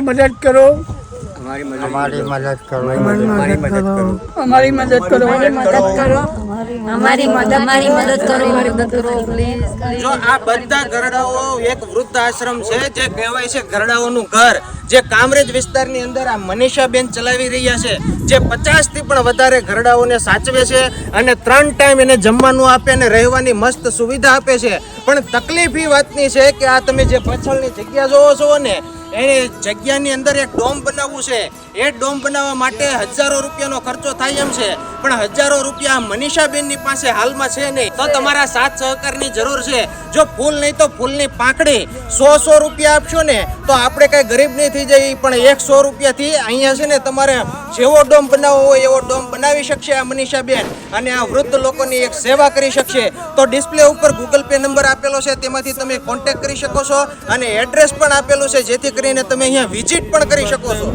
મદદ કરો, हमारी मदद करो, हमारी मदद करो, हमारी मदद करो, हमारी मदद करो प्लीज। જો આ બધા ઘરડાઓ એક વૃદ્ધ આશ્રમ છે જે કહેવાય છે ઘરડાઓનું ઘર, જે કામરેજ વિસ્તારની અંદર આ મનીષાબેન ચલાવી રહ્યા છે, જે 50 થી પણ વધારે ઘરડાઓને સાચવે છે અને 3 ટાઈમ એને જમવાનું આપે અને રહેવાની મસ્ત સુવિધા આપે છે। પણ તકલીફ એ વાતની છે કે આ તમે જે પાછળની જગ્યા જોવો છો ને, એ જગ્યાની અંદર એક ડોમ બનાવવું છે। એ ડોમ બનાવવા માટે હજારો રૂપિયાનો ખર્ચો થાય એમ છે, પણ હજારો રૂપિયા મનીષાબેનની પાસે હાલમાં છે નહીં। તો તમારા સાથ સહકારની જરૂર છે। જો ફૂલ નહીં તો ફૂલની પાંખડી 100 રૂપિયા આપશો ને તો આપણે કઈ ગરીબ નહીં થઈ જાય, પણ 100 રૂપિયાથી અહીંયા છે ને તમારે જેવો ડોમ બનાવવો હોય એવો ડોમ બનાવી શકશે આ મનીષાબેન, અને આ વૃદ્ધ લોકોની એક સેવા કરી શકશે। તો ડિસ્પ્લે ઉપર ગૂગલ પે નંબર આપેલો છે, તેમાંથી તમે કોન્ટેક્ટ કરી શકો છો, અને એડ્રેસ પણ આપેલું છે જેથી કરીને તમે અહીંયા વિઝિટ પણ કરી શકો છો।